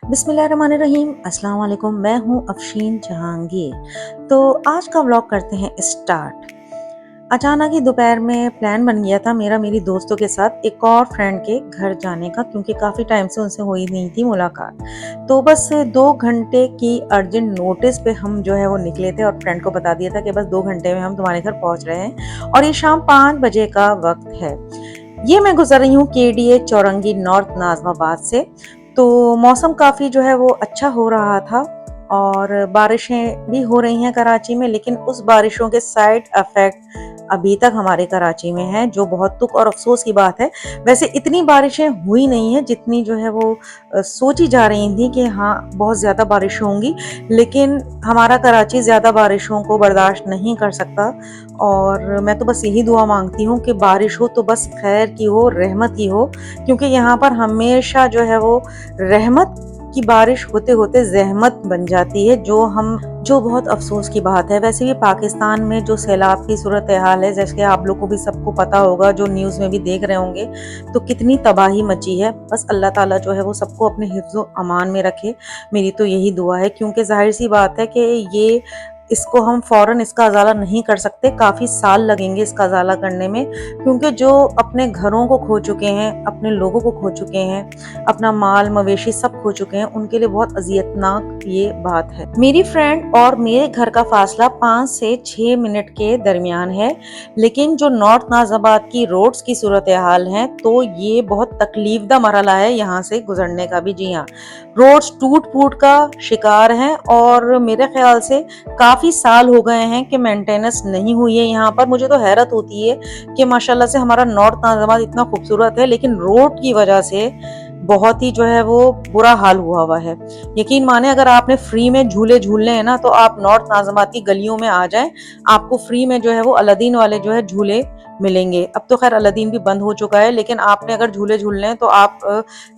बिस्मिल्लाहिर्रहमानिर्रहीम, अस्सलाम वालेकुम। मैं हूँ अफशीन जहांगीर। तो आज का व्लॉग करते हैं स्टार्ट। अचानक ही दोपहर में प्लान बन गया था मेरा मेरी दोस्तों के साथ एक और फ्रेंड के घर जाने का, क्योंकि काफ़ी टाइम से उनसे हुई नहीं थी मुलाकात। तो बस 2 घंटे की अर्जेंट नोटिस पे हम जो है वो निकले थे और फ्रेंड को बता दिया था कि बस 2 घंटे में हम तुम्हारे घर पहुंच रहे हैं और ये शाम 5 बजे का वक्त है। ये मैं गुजर रही हूँ केडीए चौरंगी नॉर्थ नाजमाबाद से। तो मौसम काफ़ी जो है वो अच्छा हो रहा था और बारिशें भी हो रही हैं कराची में, लेकिन उस बारिशों के साइड इफेक्ट अभी तक हमारे कराची में है, जो बहुत दुख और अफसोस की बात है। वैसे इतनी बारिशें हुई नहीं है जितनी जो है वो सोची जा रही थी कि हाँ बहुत ज़्यादा बारिश होंगी, लेकिन हमारा कराची ज़्यादा बारिशों को बर्दाश्त नहीं कर सकता। और मैं तो बस यही दुआ मांगती हूँ कि बारिश हो तो बस खैर की हो, रहमत की हो, क्योंकि यहाँ पर हमेशा जो है वो रहमत की बारिश होते होते ज़हमत बन जाती है, जो बहुत अफसोस की बात है। वैसे भी पाकिस्तान में जो सैलाब की सूरत हाल है, जैसे कि आप लोग को भी सबको पता होगा, जो न्यूज़ में भी देख रहे होंगे, तो कितनी तबाही मची है। बस अल्लाह ताला जो है वो सबको अपने हिफ्ज़ अमान में रखे, मेरी तो यही दुआ है। क्योंकि जाहिर सी बात है कि ये इसको हम फ़ौरन इसका अज़ाला नहीं कर सकते, काफ़ी साल लगेंगे इसका अज़ाला करने में, क्योंकि जो अपने घरों को खो चुके हैं, अपने लोगों को खो चुके हैं, अपना माल मवेशी सब खो चुके हैं, उनके लिए बहुत अजियतनाक ये बात है। मेरी फ्रेंड और मेरे घर का फासला 5 से 6 मिनट के दरमियान है, लेकिन जो नॉर्थ नाज़ाबाद की रोड्स की सूरत हाल है, तो ये बहुत तकलीफदा मरहला है यहाँ से गुजरने का भी। जी हाँ, रोड्स टूट फूट का शिकार हैं और मेरे ख्याल से काफ़ी साल हो गए हैं कि मेंटेनेंस नहीं हुई है यहाँ पर। मुझे तो हैरत होती है कि माशाल्लाह से हमारा नॉर्थ नाज़ाबाद इतना खूबसूरत है, लेकिन रोड की वजह से बहुत ही जो है वो बुरा हाल हुआ है। यकीन माने, अगर आपने फ्री में झूले झूलने हैं ना, तो आप नॉर्थ नाज़ाबाद की गलियों में आ जाएं, आपको फ्री में जो है वो अलादीन वाले जो है झूले मिलेंगे। अब तो खैर अलादीन भी बंद हो चुका है, लेकिन आपने अगर झूले झूलने हैं तो आप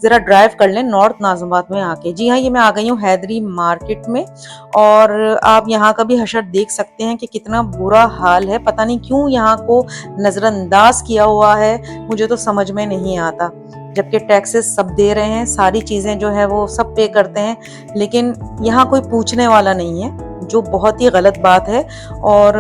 ज़रा ड्राइव कर लें नॉर्थ नाज़ाबाद में आके। जी हाँ, ये मैं आ गई हूँ हैदरी मार्केट में और आप यहाँ का भी हशर देख सकते हैं कि कितना बुरा हाल है। पता नहीं क्यों यहाँ को नज़रअंदाज किया हुआ है, मुझे तो समझ में नहीं आता। जबकि टैक्सेस सब दे रहे हैं, सारी चीज़ें जो है वो सब पे करते हैं, लेकिन यहाँ कोई पूछने वाला नहीं है, जो बहुत ही गलत बात है। और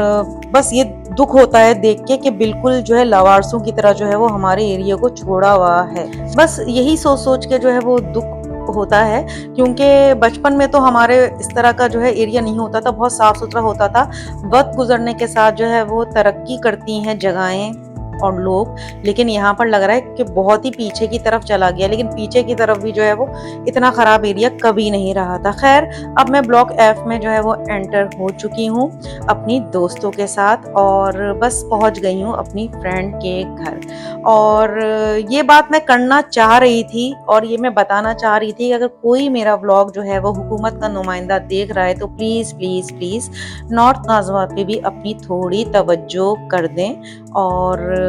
बस ये दुख होता है देख के कि बिल्कुल जो है लवारसों की तरह जो है वो हमारे एरिया को छोड़ा हुआ है। बस यही सोच सोच के जो है वो दुख होता है, क्योंकि बचपन में तो हमारे इस तरह का जो है एरिया नहीं होता था, बहुत साफ सुथरा होता था। वक्त गुजरने के साथ जो है वो तरक्की करती हैं जगहें और लोग, लेकिन यहाँ पर लग रहा है कि बहुत ही पीछे की तरफ चला गया। लेकिन पीछे की तरफ भी जो है वो इतना ख़राब एरिया कभी नहीं रहा था। खैर, अब मैं ब्लॉक एफ में जो है वो एंटर हो चुकी हूँ अपनी दोस्तों के साथ और बस पहुँच गई हूँ अपनी फ्रेंड के घर। और ये बात मैं करना चाह रही थी और ये मैं बताना चाह रही थी कि अगर कोई मेरा व्लॉग जो है वो हुकूमत का नुमाइंदा देख रहा है, तो please please please north Nazabad पे भी अपनी थोड़ी तवज्जो कर दें। और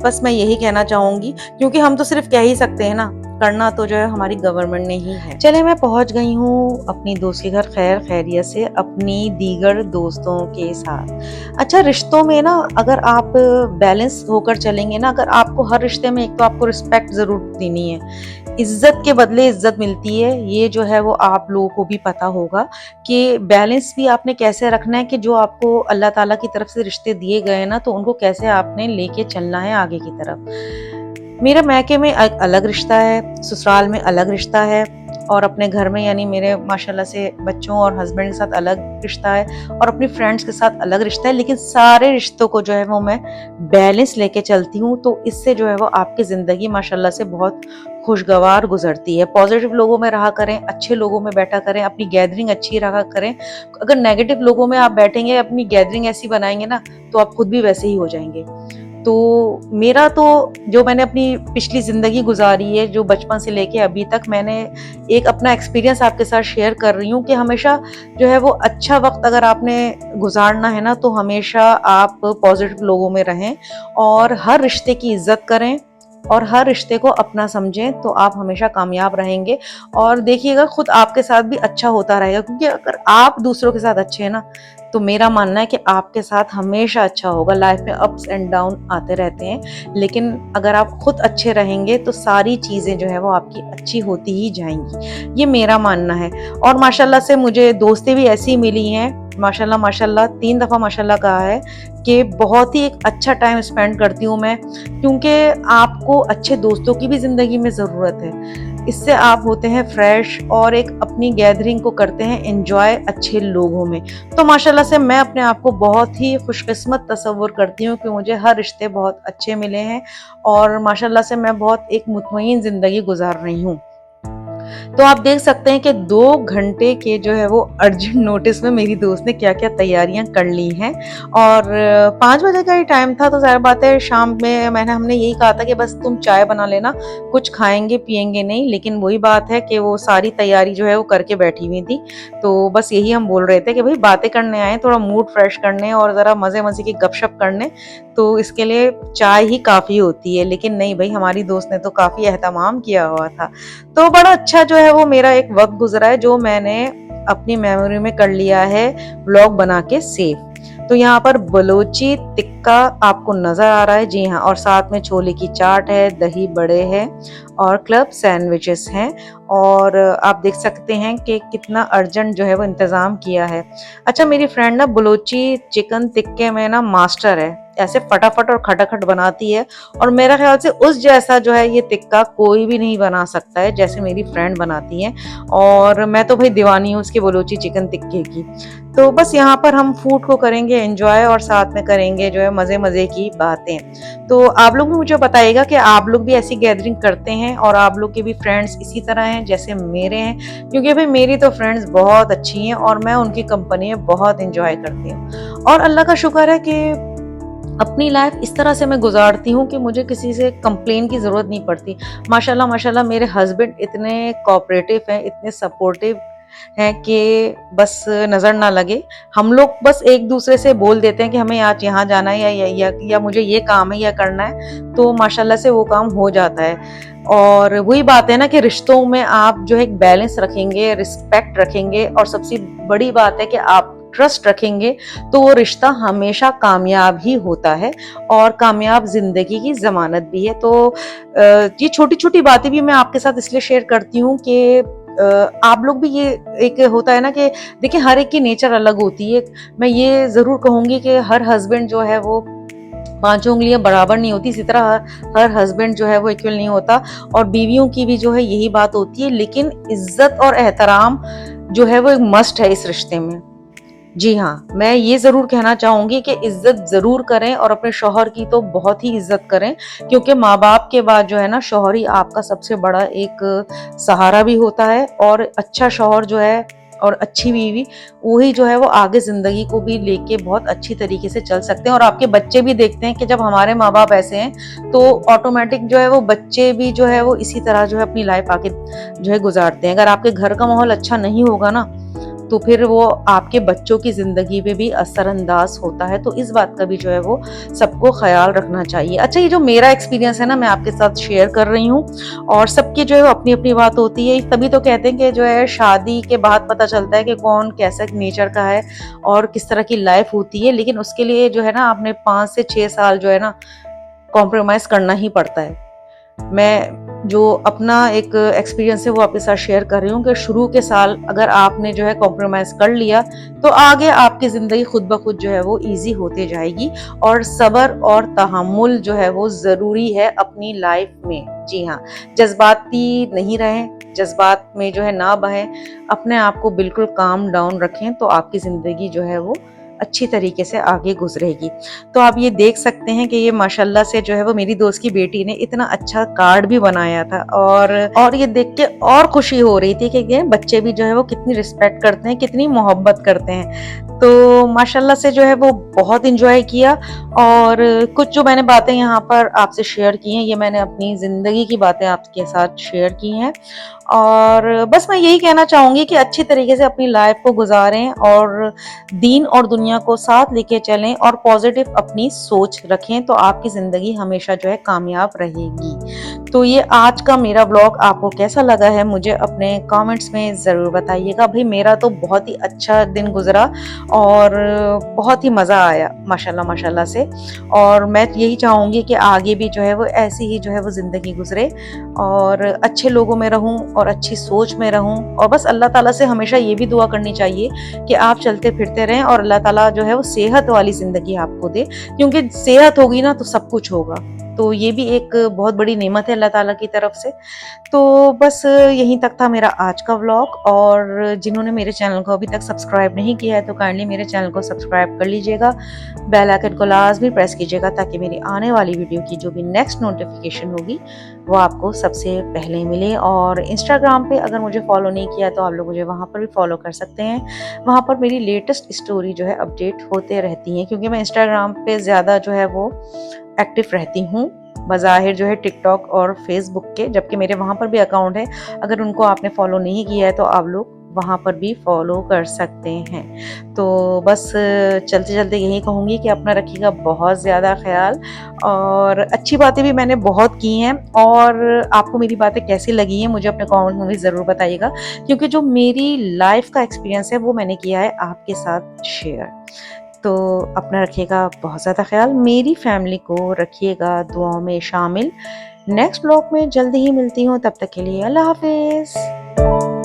बस मैं यही कहना चाहूँगी, क्योंकि हम तो सिर्फ कह ही सकते हैं ना, करना तो जो है हमारी गवर्नमेंट ने ही है। चले, मैं पहुँच गई हूँ अपनी दोस्त के घर खैर खैरियत से, अपनी दीगर दोस्तों के साथ। अच्छा, रिश्तों में ना अगर आप बैलेंस होकर चलेंगे ना, अगर आपको हर रिश्ते में एक तो आपको रिस्पेक्ट ज़रूर देनी है, इज्जत के बदले इज्जत मिलती है, ये जो है वो आप लोगों को भी पता होगा कि बैलेंस भी आपने कैसे रखना है, कि जो आपको अल्लाह ताला की तरफ से रिश्ते दिए गए ना, तो उनको कैसे आपने लेके चलना है आगे की तरफ। मेरे मैके में एक अलग रिश्ता है, ससुराल में अलग रिश्ता है, और अपने घर में यानी मेरे माशाल्लाह से बच्चों और हस्बैंड के साथ अलग रिश्ता है, और अपनी फ्रेंड्स के साथ अलग रिश्ता है। लेकिन सारे रिश्तों को जो है वो मैं बैलेंस लेके चलती हूँ, तो इससे जो है वो आपकी ज़िंदगी माशाल्लाह से बहुत खुशगवार गुजरती है। पॉजिटिव लोगों में रहा करें, अच्छे लोगों में बैठा करें, अपनी गैदरिंग अच्छी रखा करें। अगर नेगेटिव लोगों में आप बैठेंगे, अपनी गैदरिंग ऐसी बनाएंगे ना, तो आप खुद भी वैसे ही हो जाएंगे। तो मेरा तो जो मैंने अपनी पिछली ज़िंदगी गुजारी है, जो बचपन से लेके अभी तक, मैंने एक अपना एक्सपीरियंस आपके साथ शेयर कर रही हूँ कि हमेशा जो है वो अच्छा वक्त अगर आपने गुजारना है ना, तो हमेशा आप पॉजिटिव लोगों में रहें और हर रिश्ते की इज्जत करें और हर रिश्ते को अपना समझें, तो आप हमेशा कामयाब रहेंगे। और देखिएगा खुद आपके साथ भी अच्छा होता रहेगा, क्योंकि अगर आप दूसरों के साथ अच्छे हैं ना, तो मेरा मानना है कि आपके साथ हमेशा अच्छा होगा। लाइफ में अप्स एंड डाउन आते रहते हैं, लेकिन अगर आप खुद अच्छे रहेंगे तो सारी चीज़ें जो है वो आपकी अच्छी होती ही जाएंगी, ये मेरा मानना है। और माशाल्लाह से मुझे दोस्तें भी ऐसी मिली हैं, माशाल्लाह माशाल्लाह 3 दफ़ा माशाल्लाह कहा है कि बहुत ही एक अच्छा टाइम स्पेंड करती हूँ मैं, क्योंकि आपको अच्छे दोस्तों की भी ज़िंदगी में ज़रूरत है। इससे आप होते हैं फ्रेश और एक अपनी गैदरिंग को करते हैं एंजॉय अच्छे लोगों में। तो माशाल्लाह से मैं अपने आप को बहुत ही खुशकिस्मत तस्वुर करती हूँ कि मुझे हर रिश्ते बहुत अच्छे मिले हैं और माशाल्लाह से मैं बहुत एक मुतमईन ज़िंदगी गुजार रही हूँ। तो आप देख सकते हैं कि 2 घंटे के जो है वो अर्जेंट नोटिस में मेरी दोस्त ने क्या-क्या तैयारियां कर ली हैं। और 5 बजे का ही टाइम था, तो ज़ाहिर बात है शाम में हमने यही कहा था कि बस तुम चाय बना लेना, कुछ खाएँगे पिएँगे नहीं। लेकिन वही बात है कि वो सारी तैयारी जो है वो करके बैठी हुई थी। तो बस यही हम बोल रहे थे कि भई बातें करने आए हैं, थोड़ा मूड फ्रेश करने और ज़रा मज़े-मज़े की गपशप करने, तो इसके लिए चाय ही काफ़ी होती है। लेकिन नहीं भई, हमारी दोस्त ने तो काफ़ी एहतमाम किया हुआ था। तो बड़ा अच्छा जो है वो मेरा एक वक्त गुजरा है, जो मैंने अपनी मेमोरी में कर लिया है व्लॉग बना के सेव। तो यहाँ पर बलोची टिक्का आपको नजर आ रहा है, जी हाँ, और साथ में छोले की चाट है, दही बड़े हैं और क्लब सैंडविचेस हैं। और आप देख सकते हैं कि कितना अर्जेंट जो है वो इंतजाम किया है। अच्छा, मेरी फ्रेंड ना बलोची चिकन टिक्के में ना मास्टर है, ऐसे फटाफट और खटाखट बनाती है। और मेरा ख्याल से उस जैसा जो है ये टिक्का कोई भी नहीं बना सकता है जैसे मेरी फ्रेंड बनाती है। और मैं तो भाई दीवानी हूँ उसकी बलोची चिकन टिक्के की। तो बस यहाँ पर हम फूड को करेंगे एंजॉय और साथ में करेंगे जो है मजे मजे की बातें। तो आप लोग भी मुझे बताइएगा कि आप लोग भी ऐसी गैदरिंग करते हैं और आप लोग के भी फ्रेंड्स इसी तरह हैं जैसे मेरे हैं, क्योंकि भाई मेरी तो फ्रेंड्स बहुत अच्छी हैं और मैं उनकी कंपनी में बहुत एंजॉय करती हूँ। और अल्लाह का शुक्र है कि अपनी लाइफ इस तरह से मैं गुजारती हूँ कि मुझे किसी से कंप्लेन की ज़रूरत नहीं पड़ती। माशाल्लाह माशाल्लाह मेरे हस्बैंड इतने कोऑपरेटिव हैं, इतने सपोर्टिव हैं कि बस नज़र ना लगे। हम लोग बस एक दूसरे से बोल देते हैं कि हमें आज यहाँ जाना है या मुझे ये काम है या करना है, तो माशाल्लाह से वो काम हो जाता है। और वही बात है ना कि रिश्तों में आप जो है एक बैलेंस रखेंगे, रिस्पेक्ट रखेंगे और सबसे बड़ी बात है कि आप ट्रस्ट रखेंगे, तो वो रिश्ता हमेशा कामयाब ही होता है और कामयाब जिंदगी की जमानत भी है। तो ये छोटी छोटी बातें भी मैं आपके साथ इसलिए शेयर करती हूँ कि आप लोग भी ये एक होता है ना कि देखिए हर एक की नेचर अलग होती है। मैं ये जरूर कहूंगी कि हर हस्बैंड जो है वो 5 उंगलियां बराबर नहीं होती, इसी तरह हर हस्बैंड जो है वो इक्वल नहीं होता। और बीवियों की भी जो है यही बात होती है, लेकिन इज्जत और एहतराम जो है वो एक मस्ट है इस रिश्ते में। जी हाँ, मैं ये ज़रूर कहना चाहूँगी कि इज़्ज़त ज़रूर करें और अपने शौहर की तो बहुत ही इज़्ज़त करें, क्योंकि माँ-बाप के बाद जो है ना शौहर ही आपका सबसे बड़ा एक सहारा भी होता है। और अच्छा शौहर जो है और अच्छी बीवी, वही जो है वो आगे ज़िंदगी को भी लेके बहुत अच्छी तरीके से चल सकते हैं। और आपके बच्चे भी देखते हैं कि जब हमारे माँ-बाप ऐसे हैं, तो ऑटोमैटिक जो है वो बच्चे भी जो है वो इसी तरह जो है अपनी लाइफ़ आगे जो है गुज़ारते हैं। अगर आपके घर का माहौल अच्छा नहीं होगा ना, तो फिर वो आपके बच्चों की ज़िंदगी पे भी असरअंदाज होता है। तो इस बात का भी जो है वो सबको ख़्याल रखना चाहिए। अच्छा, ये जो मेरा एक्सपीरियंस है ना, मैं आपके साथ शेयर कर रही हूँ। और सबकी जो है वो अपनी-अपनी बात होती है। तभी तो कहते हैं कि जो है शादी के बाद पता चलता है कि कौन कैसा नेचर का है और किस तरह की लाइफ़ होती है। लेकिन उसके लिए जो है ना आपने 5 से 6 साल जो है ना कॉम्प्रोमाइज़ करना ही पड़ता है। मैं जो अपना एक एक्सपीरियंस है वो आपके साथ शेयर कर रही हूँ कि शुरू के साल अगर आपने जो है कॉम्प्रोमाइज़ कर लिया, तो आगे आपकी ज़िंदगी खुद ब खुद जो है वो ईज़ी होते जाएगी। और सब्र और तहम्मुल जो है वो ज़रूरी है अपनी लाइफ में। जी हाँ, जज़्बाती नहीं रहें, जज़्बात में जो है ना बहें, अपने आप को बिल्कुल काम डाउन रखें, तो आपकी ज़िंदगी जो है वो अच्छी तरीके से आगे गुजरेगी। तो आप ये देख सकते हैं कि ये माशाल्लाह से जो है वो मेरी दोस्त की बेटी ने इतना अच्छा कार्ड भी बनाया था। और ये देख के और खुशी हो रही थी कि ये बच्चे भी जो है वो कितनी रिस्पेक्ट करते हैं, कितनी मोहब्बत करते हैं। तो माशाल्लाह से जो है वो बहुत इंजॉय किया। और कुछ जो मैंने बातें यहाँ पर आपसे शेयर की हैं, ये मैंने अपनी ज़िंदगी की बातें आपके साथ शेयर की हैं। और बस मैं यही कहना चाहूँगी कि अच्छी तरीके से अपनी लाइफ को गुजारें और दीन और दुनिया को साथ लेके चलें और पॉजिटिव अपनी सोच रखें, तो आपकी ज़िंदगी हमेशा जो है कामयाब रहेगी। तो ये आज का मेरा व्लॉग आपको कैसा लगा है मुझे अपने कमेंट्स में ज़रूर बताइएगा। भाई मेरा तो बहुत ही अच्छा दिन गुज़रा और बहुत ही मज़ा आया माशाल्लाह माशाल्लाह से। और मैं यही चाहूँगी कि आगे भी जो है वो ऐसी ही जो है वो ज़िंदगी गुज़रे और अच्छे लोगों में रहूँ और अच्छी सोच में रहूँ। और बस अल्लाह ताला से हमेशा ये भी दुआ करनी चाहिए कि आप चलते फिरते रहें और अल्लाह ताला जो है वो सेहत वाली ज़िंदगी आपको दे, क्योंकि सेहत होगी ना तो सब कुछ होगा। तो ये भी एक बहुत बड़ी नेमत है अल्लाह ताला की तरफ से। तो बस यहीं तक था मेरा आज का व्लॉग। और जिन्होंने मेरे चैनल को अभी तक सब्सक्राइब नहीं किया है तो काइंडली मेरे चैनल को सब्सक्राइब कर लीजिएगा, बेल आइकन को लाजमी प्रेस कीजिएगा ताकि मेरी आने वाली वीडियो की जो भी नेक्स्ट नोटिफिकेशन होगी वो आपको सबसे पहले मिले। और इंस्टाग्राम पे अगर मुझे फॉलो नहीं किया तो आप लोग मुझे वहाँ पर भी फॉलो कर सकते हैं। वहाँ पर मेरी लेटेस्ट स्टोरी जो है अपडेट होते रहती हैं, क्योंकि मैं इंस्टाग्राम पे ज़्यादा जो है वो एक्टिव रहती हूँ बज़ाहिर जो है टिकटॉक और फेसबुक के, जबकि मेरे वहाँ पर भी अकाउंट है। अगर उनको आपने फॉलो नहीं किया है तो आप लोग वहाँ पर भी फॉलो कर सकते हैं। तो बस चलते चलते यही कहूँगी कि अपना रखिएगा बहुत ज़्यादा ख्याल। और अच्छी बातें भी मैंने बहुत की हैं, और आपको मेरी बातें कैसी लगी हैं मुझे अपने कमेंट में भी ज़रूर बताइएगा, क्योंकि जो मेरी लाइफ का एक्सपीरियंस है वो मैंने किया है आपके साथ शेयर। तो अपना रखिएगा बहुत ज़्यादा ख्याल, मेरी फैमिली को रखिएगा दुआओं में शामिल। नेक्स्ट व्लॉग में जल्दी ही मिलती हूँ, तब तक के लिए अल्लाह हाफिज़।